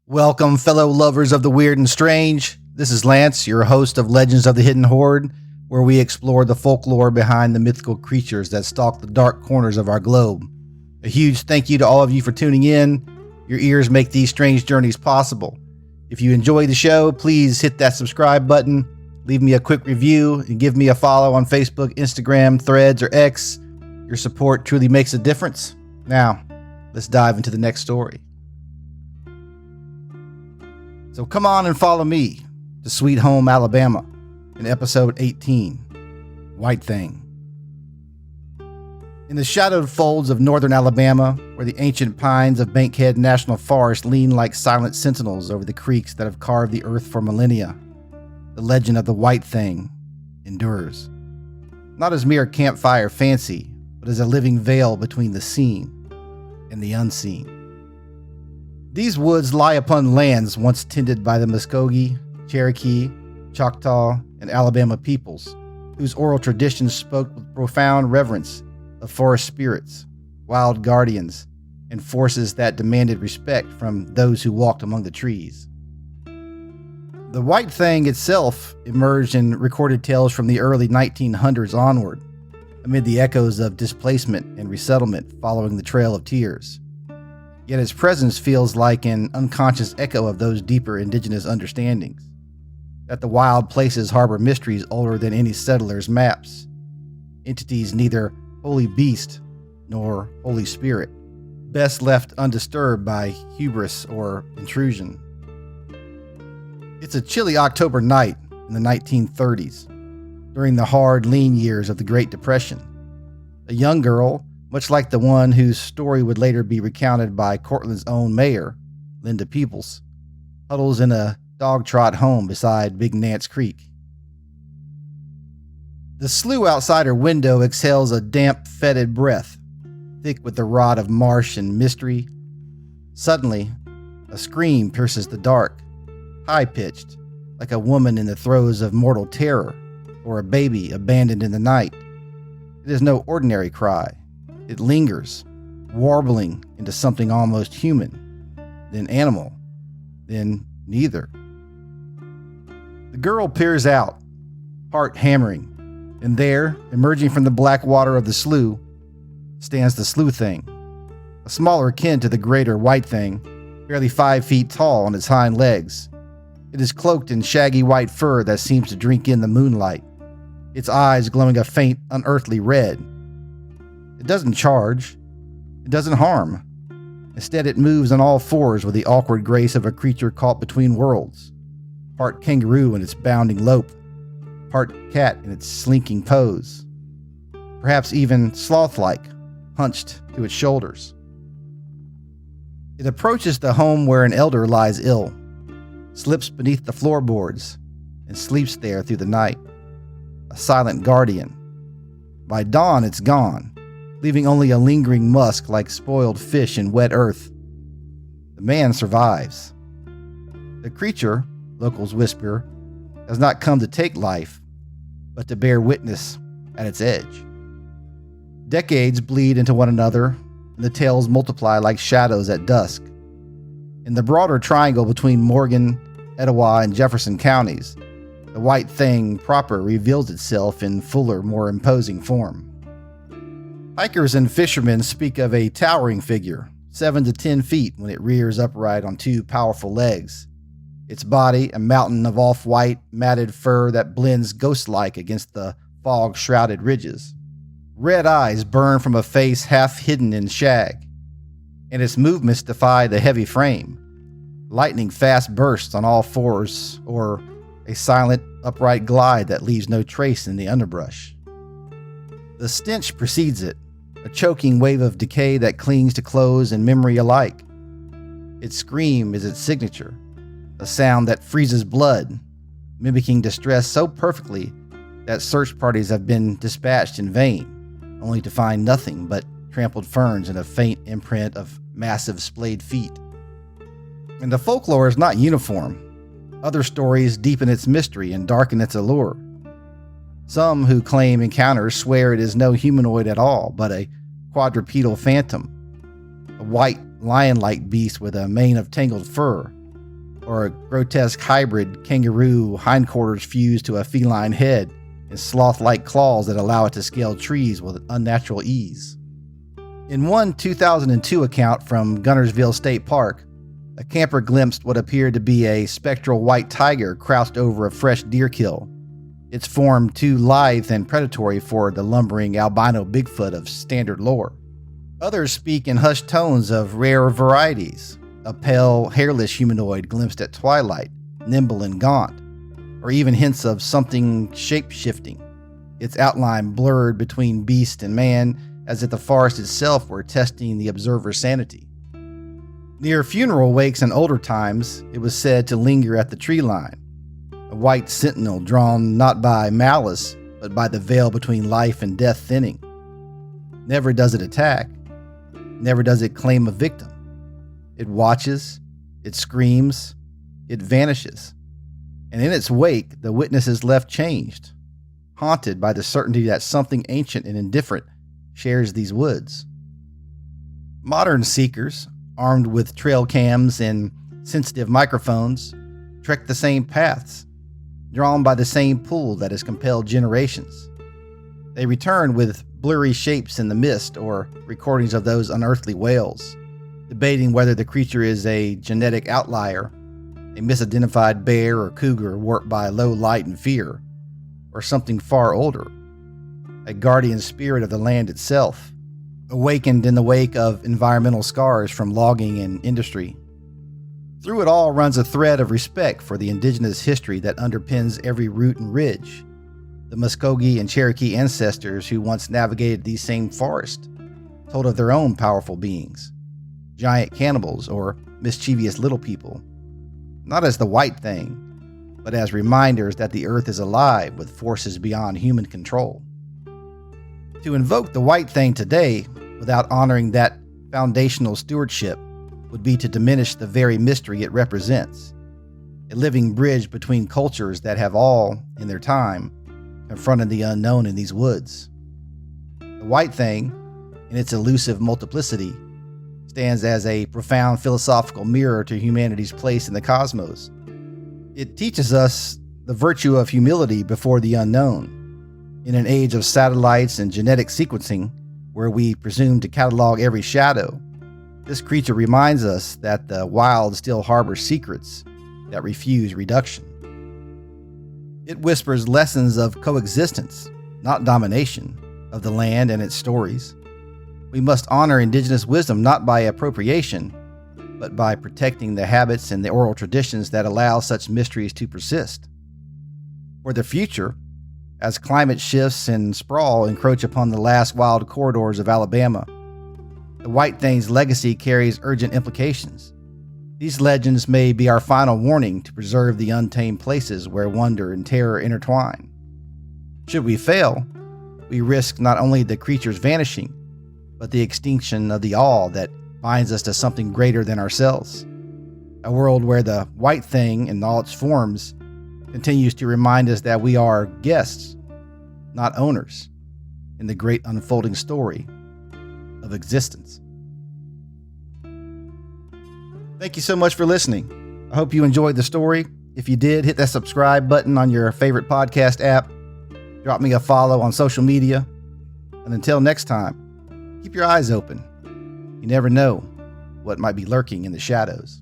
Welcome, fellow lovers of the weird and strange. This is Lance, your host of Legends of the Hidden Horde, where we explore the folklore behind the mythical creatures that stalk the dark corners of our globe. A huge thank you to all of you for tuning in. Your ears make these strange journeys possible. If you enjoy the show, please hit that subscribe button, leave me a quick review, and give me a follow on Facebook, Instagram, Threads, or X. Your support truly makes a difference. Now, let's dive into the next story. So come on and follow me to Sweet Home, Alabama, in episode 18, White Thang. In the shadowed folds of northern Alabama, where the ancient pines of Bankhead National Forest lean like silent sentinels over the creeks that have carved the earth for millennia, the legend of the White Thang endures. Not as mere campfire fancy, but as a living veil between the seen and the unseen. These woods lie upon lands once tended by the Muscogee, Cherokee, Choctaw, and Alabama peoples, whose oral traditions spoke with profound reverence of forest spirits, wild guardians, and forces that demanded respect from those who walked among the trees. The White Thang itself emerged in recorded tales from the early 1900s onward, amid the echoes of displacement and resettlement following the Trail of Tears. Yet its presence feels like an unconscious echo of those deeper indigenous understandings, that the wild places harbor mysteries older than any settler's maps, entities neither holy beast nor holy spirit, best left undisturbed by hubris or intrusion. It's a chilly October night in the 1930s, during the hard, lean years of the Great Depression. A young girl, much like the one whose story would later be recounted by Cortland's own mayor, Linda Peebles, huddles in a dog-trot home beside Big Nance Creek. The slough outside her window exhales a damp, fetid breath, thick with the rot of marsh and mystery. Suddenly, a scream pierces the dark, high-pitched, like a woman in the throes of mortal terror, or a baby abandoned in the night. It is no ordinary cry. It lingers, warbling into something almost human, then animal, then neither. The girl peers out, heart hammering, and there, emerging from the black water of the slough, stands the Slough Thang, a smaller kin to the greater White Thang, barely 5 feet tall on its hind legs. It is cloaked in shaggy white fur that seems to drink in the moonlight, its eyes glowing a faint, unearthly red. It doesn't charge. It doesn't harm. Instead, it moves on all fours with the awkward grace of a creature caught between worlds, part kangaroo in its bounding lope, part cat in its slinking pose, perhaps even sloth-like, hunched to its shoulders. It approaches the home where an elder lies ill, slips beneath the floorboards, and sleeps there through the night, a silent guardian. By dawn, it's gone, leaving only a lingering musk like spoiled fish in wet earth. The man survives. The creature, locals whisper, has not come to take life, but to bear witness at its edge. Decades bleed into one another, and the tales multiply like shadows at dusk. In the broader triangle between Morgan, Etowah, and Jefferson counties, the White Thang proper reveals itself in fuller, more imposing form. Hikers and fishermen speak of a towering figure, 7 to 10 feet when it rears upright on 2 powerful legs. Its body, a mountain of off-white, matted fur that blends ghost-like against the fog-shrouded ridges. Red eyes burn from a face half hidden in shag, and its movements defy the heavy frame. Lightning-fast bursts on all fours, or a silent, upright glide that leaves no trace in the underbrush. The stench precedes it, a choking wave of decay that clings to clothes and memory alike. Its scream is its signature, a sound that freezes blood, mimicking distress so perfectly that search parties have been dispatched in vain, only to find nothing but trampled ferns and a faint imprint of massive splayed feet. And the folklore is not uniform. Other stories deepen its mystery and darken its allure. Some who claim encounters swear it is no humanoid at all, but a quadrupedal phantom, a white lion-like beast with a mane of tangled fur, or a grotesque hybrid kangaroo hindquarters fused to a feline head and sloth-like claws that allow it to scale trees with unnatural ease. In one 2002 account from Guntersville State Park, a camper glimpsed what appeared to be a spectral white tiger crouched over a fresh deer kill, its form too lithe and predatory for the lumbering albino Bigfoot of standard lore. Others speak in hushed tones of rare varieties, a pale, hairless humanoid glimpsed at twilight, nimble and gaunt, or even hints of something shape-shifting, its outline blurred between beast and man as if the forest itself were testing the observer's sanity. Near funeral wakes in older times, it was said to linger at the tree line, a white sentinel drawn not by malice, but by the veil between life and death thinning. Never does it attack. Never does it claim a victim. It watches, it screams, it vanishes. And in its wake, the witness is left changed, haunted by the certainty that something ancient and indifferent shares these woods. Modern seekers, armed with trail cams and sensitive microphones, trek the same paths, drawn by the same pull that has compelled generations. They return with blurry shapes in the mist or recordings of those unearthly wails, debating whether the creature is a genetic outlier, a misidentified bear or cougar warped by low light and fear, or something far older, a guardian spirit of the land itself, awakened in the wake of environmental scars from logging and industry. Through it all runs a thread of respect for the indigenous history that underpins every root and ridge. The Muscogee and Cherokee ancestors who once navigated these same forests told of their own powerful beings, giant cannibals or mischievous little people, not as the White Thang, but as reminders that the earth is alive with forces beyond human control. To invoke the White Thang today without honoring that foundational stewardship would be to diminish the very mystery it represents, a living bridge between cultures that have all, in their time, confronted the unknown in these woods. The White Thang, in its elusive multiplicity, stands as a profound philosophical mirror to humanity's place in the cosmos. It teaches us the virtue of humility before the unknown. In an age of satellites and genetic sequencing, where we presume to catalog every shadow, this creature reminds us that the wild still harbors secrets that refuse reduction. It whispers lessons of coexistence, not domination, of the land and its stories. We must honor indigenous wisdom not by appropriation, but by protecting the habits and the oral traditions that allow such mysteries to persist. For the future, as climate shifts and sprawl encroach upon the last wild corridors of Alabama, the White Thang's legacy carries urgent implications. These legends may be our final warning to preserve the untamed places where wonder and terror intertwine. Should we fail, we risk not only the creature's vanishing, but the extinction of the awe that binds us to something greater than ourselves. A world where the White Thang in all its forms continues to remind us that we are guests, not owners, in the great unfolding story of existence. Thank you so much for listening. I hope you enjoyed the story. If you did, hit that subscribe button on your favorite podcast app. Drop me a follow on social media. And until next time, keep your eyes open. You never know what might be lurking in the shadows.